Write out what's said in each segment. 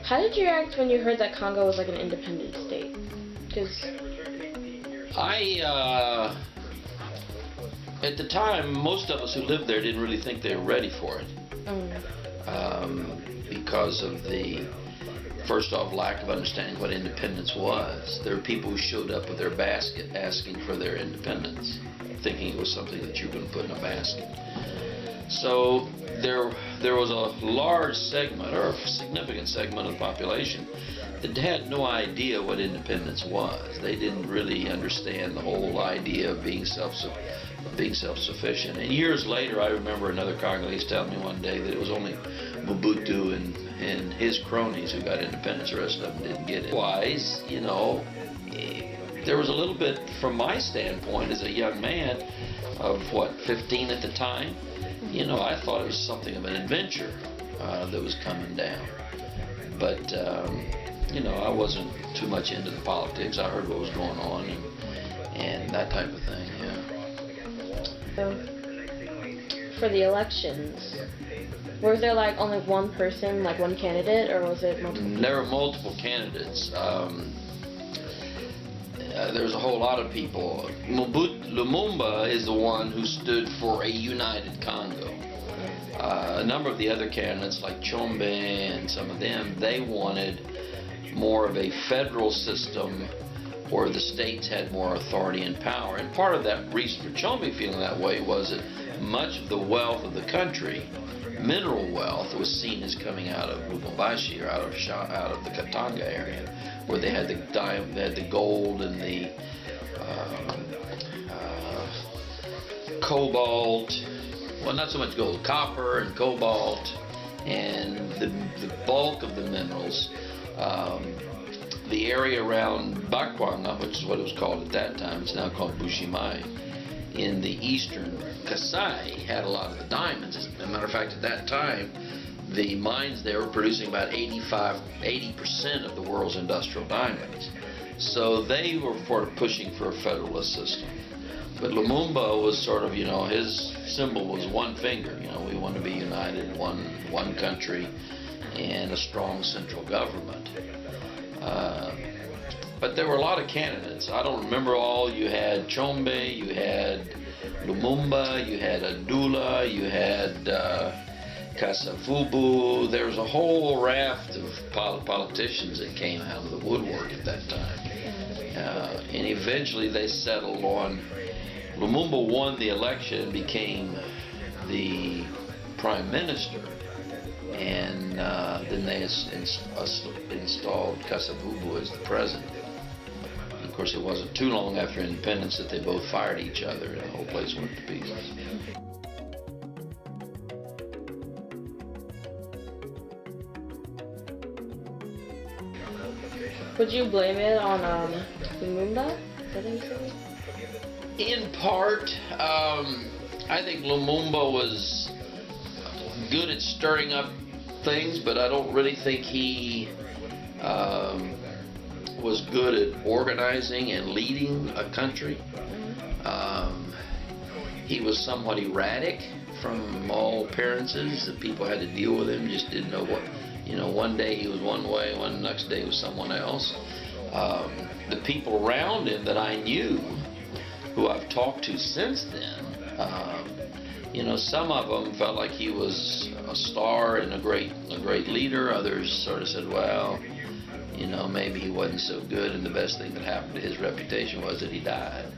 How did you react when you heard that Congo was like an independent state? Because at the time, most of us who lived there didn't really think they were ready for it. Because of the, first off, lack of understanding what independence was. There were people who showed up with their basket asking for their independence, thinking it was something that you were going to put in a basket. So there was a large segment, or a significant segment of the population, that had no idea what independence was. They didn't really understand the whole idea of being self-sufficient. And years later, I remember another Congolese telling me one day that it was only Mobutu and his cronies who got independence. The rest of them didn't get it. Wise, there was a little bit, from my standpoint as a young man of 15 at the time, I thought it was something of an adventure that was coming down. But I wasn't too much into the politics. I heard what was going on and that type of thing. Yeah. For the elections, was there like only one person, like one candidate, or was it multiple people? There were multiple candidates. There was a whole lot of people. Lumumba is the one who stood for a united Congo. A number of the other candidates, like Chombe and some of them, they wanted more of a federal system where the states had more authority and power. And part of that reason for Chombe feeling that way was that much of the wealth of the country, mineral wealth, was seen as coming out of Lubumbashi, or out of the Katanga area, where they had the gold and the cobalt. Well, not so much gold, copper and cobalt, and the bulk of the minerals. The area around Bakwanga, which is what it was called at that time, it's now called Bushimai, in the eastern Kasai, had a lot of the diamonds. As a matter of fact, at that time, the mines there were producing about 80% of the world's industrial diamonds. So they were pushing for a federalist system. But Lumumba was sort of, his symbol was one finger. We want to be united, one country, and a strong central government. But there were a lot of candidates. I don't remember all. You had Chombe, you had Lumumba, you had Adula, you had Kasavubu. There was a whole raft of politicians that came out of the woodwork at that time. And eventually they settled on, Lumumba won the election and became the prime minister. And then they installed Kasavubu as the president. And of course, it wasn't too long after independence that they both fired each other and the whole place went to pieces. Would you blame it on Lumumba? Is that what you said? In part, I think Lumumba was good at stirring up things, but I don't really think he was good at organizing and leading a country. He was somewhat erratic from all appearances. The people had to deal with him, just didn't know what. One day he was one way, one next day he was someone else. The people around him that I knew, who I've talked to since then, some of them felt like he was a star and a great leader. Others sort of said, well, maybe he wasn't so good, and the best thing that happened to his reputation was that he died.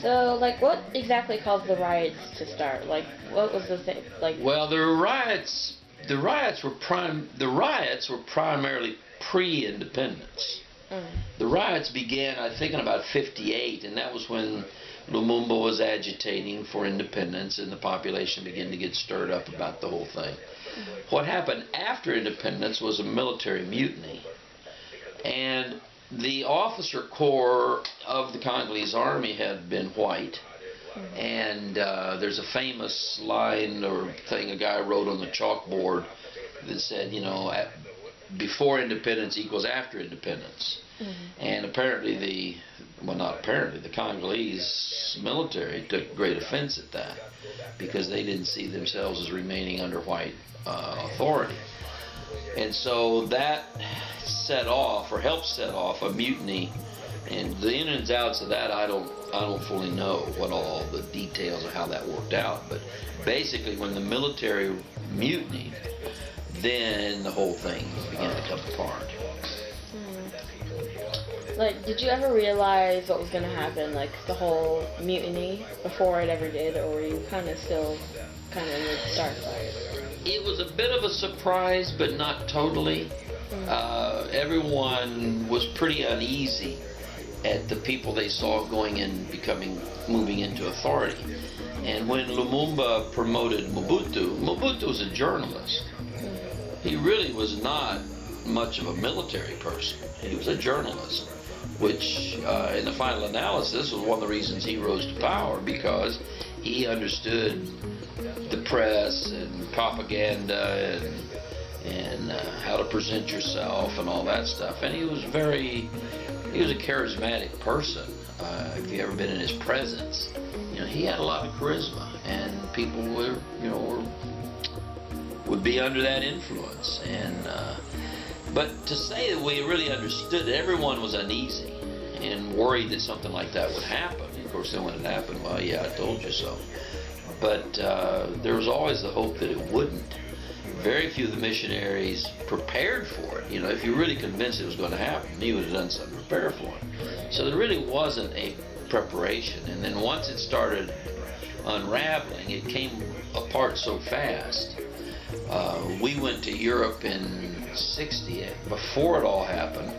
So, what exactly caused the riots to start? What was the thing? Well, the riots were primarily pre-independence. The riots began, I think, in about 58, and that was when Lumumba was agitating for independence, and the population began to get stirred up about the whole thing. What happened after independence was a military mutiny, and the officer corps of the Congolese army had been white. And there's a famous line or thing a guy wrote on the chalkboard that said, before independence equals after independence. And apparently the Congolese military took great offense at that, because they didn't see themselves as remaining under white authority. And so that set off, or helped set off, a mutiny. And the ins and outs of that, I don't fully know what all the details of how that worked out. But basically, when the military mutinied, then the whole thing began to come apart. Like, did you ever realize what was going to happen, like the whole mutiny, before it ever did, or were you kind of still in the dark side? It was a bit of a surprise, but not totally. Everyone was pretty uneasy at the people they saw going and moving into authority. And when Lumumba promoted Mobutu was a journalist. He really was not much of a military person. He was a journalist, which in the final analysis was one of the reasons he rose to power, because he understood the press and propaganda and how to present yourself and all that stuff. And he was a charismatic person. If you ever been in his presence, he had a lot of charisma, and people would be under that influence. And but to say that we really understood it, everyone was uneasy and worried that something like that would happen. Of course, then when it happened, well, yeah, I told you so. But there was always the hope that it wouldn't. Very few of the missionaries prepared for it. If you're really convinced it was going to happen, you would have done something to prepare for it. So there really wasn't a preparation. And then once it started unraveling, it came apart so fast. We went to Europe in '60, before it all happened.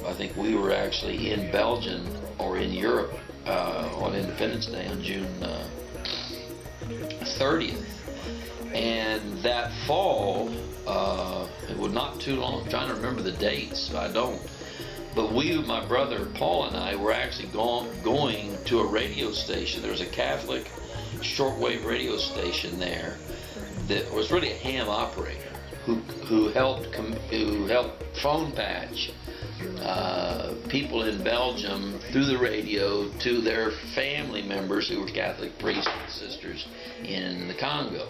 I think we were actually in Belgium or in Europe on Independence Day on June 30th. And that fall, it was not too long, I'm trying to remember the dates, I don't. But my brother Paul and I were actually going to a radio station. There was a Catholic shortwave radio station there that was really a ham operator who helped phone patch people in Belgium through the radio to their family members who were Catholic priests and sisters in the Congo.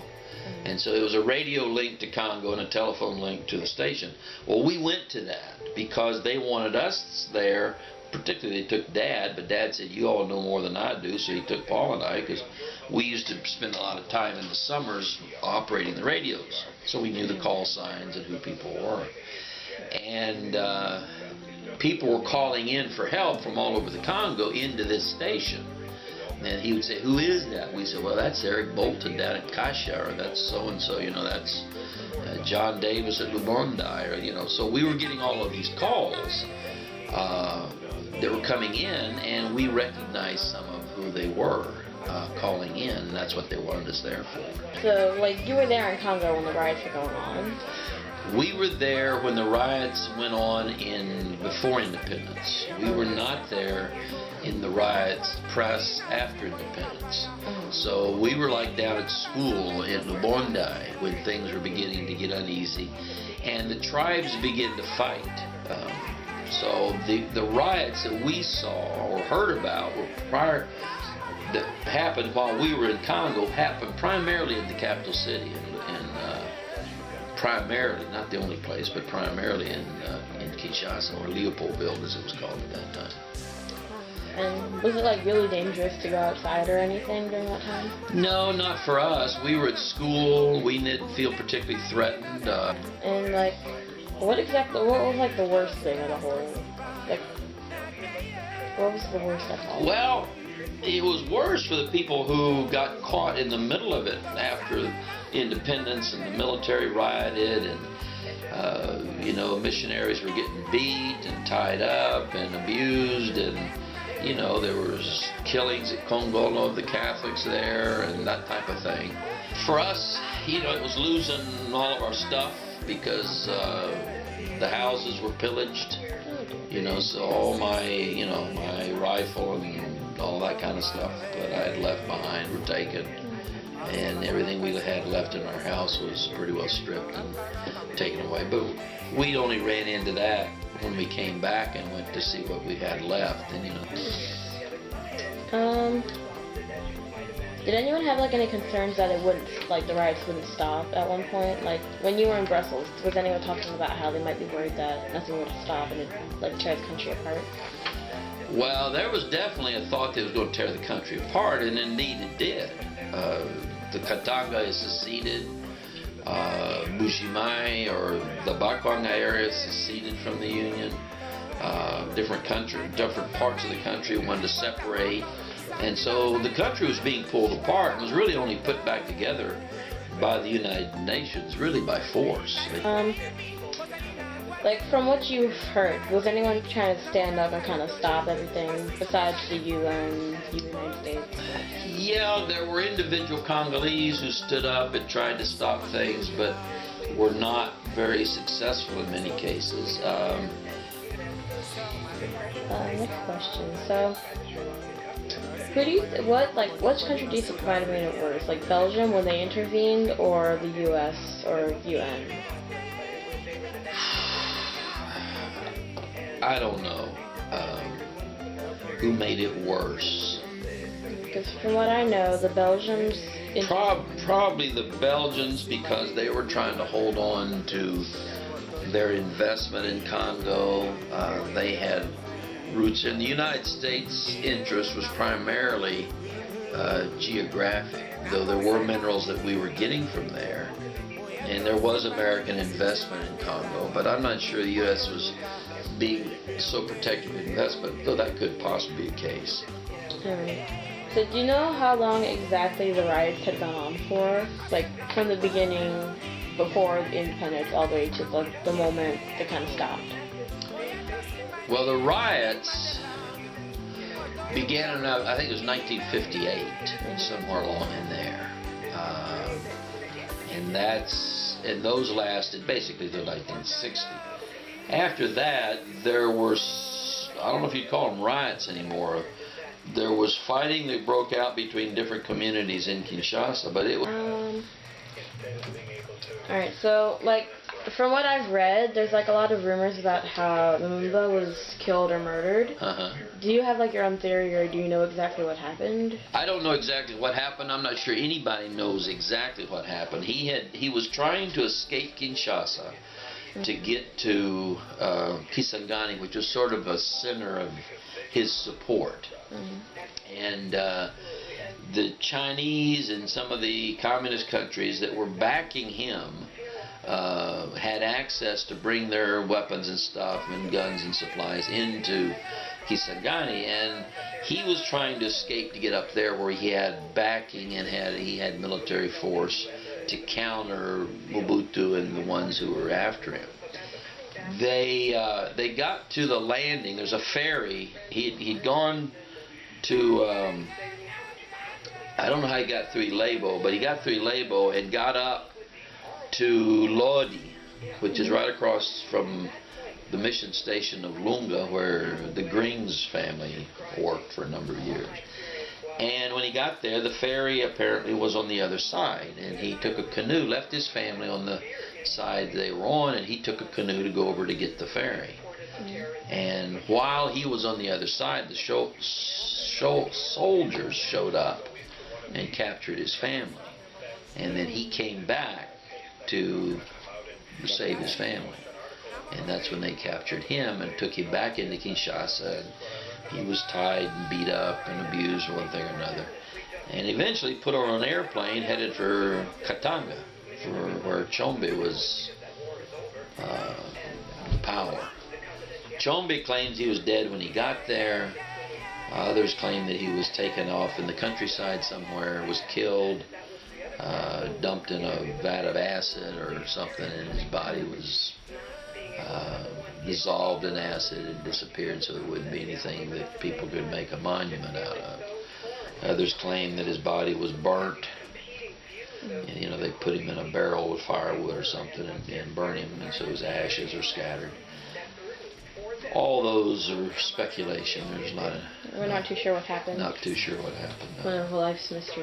And so it was a radio link to Congo and a telephone link to the station. Well, we went to that because they wanted us there. Particularly, they took Dad, but Dad said, "You all know more than I do," so he took Paul and I, because we used to spend a lot of time in the summers operating the radios, so we knew the call signs and who people were. And people were calling in for help from all over the Congo into this station. And he would say, "Who is that?" We said, "Well, that's Eric Bolton down at Kasha, or that's so-and-so, that's John Davis at Lubondai," or, so we were getting all of these calls that were coming in, and we recognized some of who they were calling in, and that's what they wanted us there for. So, you were there in Congo when the riots were going on? We were there when the riots went on before independence. We were not there in the riots press after independence. So we were down at school in Lubondai when things were beginning to get uneasy, and the tribes began to fight. So the riots that we saw or heard about that happened while we were in Congo happened primarily in the capital city, and primarily, not the only place, but primarily in Kinshasa, or Leopoldville as it was called at that time. And was it really dangerous to go outside or anything during that time? No, not for us. We were at school. We didn't feel particularly threatened. And what was the worst thing of the whole? What was the worst of all? Well, it was worse for the people who got caught in the middle of it after independence and the military rioted, and missionaries were getting beat and tied up and abused, and there was killings at Congolo of the Catholics there and that type of thing. For us, it was losing all of our stuff because the houses were pillaged. So all my rifle and all that kind of stuff that I had left behind were taken, and everything we had left in our house was pretty well stripped and taken away. But we only ran into that when we came back and went to see what we had left, and Um, did anyone have like any concerns that it wouldn't, like the riots wouldn't stop at one point? Like when you were in Brussels, was anyone talking about how they might be worried that nothing would stop and it like tear the country apart? Well, there was definitely a thought that it was going to tear the country apart, and indeed it did. The Katanga is seceded. Bushimai or the Bakwanga area seceded from the Union. Different parts of the country wanted to separate. And so the country was being pulled apart and was really only put back together by the United Nations, really by force. Like from what you've heard, was anyone trying to stand up and kind of stop everything besides the UN, the United States? Yeah, there were individual Congolese who stood up and tried to stop things, but were not very successful in many cases. Next question. So, which country do you think might have made it worse? Like Belgium when they intervened, or the U.S. or UN? I don't know who made it worse. Because from what I know, the Belgians... Probably the Belgians, because they were trying to hold on to their investment in Congo. They had roots in the United States. Interest was primarily geographic, though there were minerals that we were getting from there. And there was American investment in Congo, but I'm not sure the U.S. was being so protective of investment, though that could possibly be the case. Alright. So do you know how long exactly the riots had gone on for? Like from the beginning, before independence, all the way to the moment they kind of stopped? Well, the riots began in, I think it was 1958, somewhere along in there. And those lasted basically till 1960. After that, there were, I don't know if you'd call them riots anymore. There was fighting that broke out between different communities in Kinshasa, but it was... Alright, so, like, from what I've read, there's, like, a lot of rumors about how Lumumba was killed or murdered. Do you have, like, your own theory, or do you know exactly what happened? I don't know exactly what happened. I'm not sure anybody knows exactly what happened. He was trying to escape Kinshasa to get to Kisangani, which was sort of a center of his support. And the Chinese and some of the communist countries that were backing him had access to bring their weapons and stuff and guns and supplies into Kisangani, and he was trying to escape to get up there where he had backing and he had military force to counter Mobutu and the ones who were after him. They got to the landing. There's a ferry. He'd gone to I don't know how he got through Ilebo, but he got through Ilebo and got up to Lodi, which is right across from the mission station of Lunga, where the Greens family worked for a number of years. And when he got there, the ferry apparently was on the other side, and he took a canoe, left his family on the side they were on, and he took a canoe to go over to get the ferry. And while he was on the other side, the soldiers showed up and captured his family. And then he came back to save his family. And that's when they captured him and took him back into Kinshasa. And he was tied and beat up and abused or one thing or another. And eventually put on an airplane headed for Katanga, where Chombe was power. Chombe claims he was dead when he got there. Others claim that he was taken off in the countryside somewhere, was killed, dumped in a vat of acid or something, and his body was dissolved in acid and disappeared, so there wouldn't be anything that people could make a monument out of. Others claim that his body was burnt. And, they put him in a barrel with firewood or something and burn him, and so his ashes are scattered. All those are speculation. We're not too sure what happened. Not too sure what happened. No. One of life's mysteries.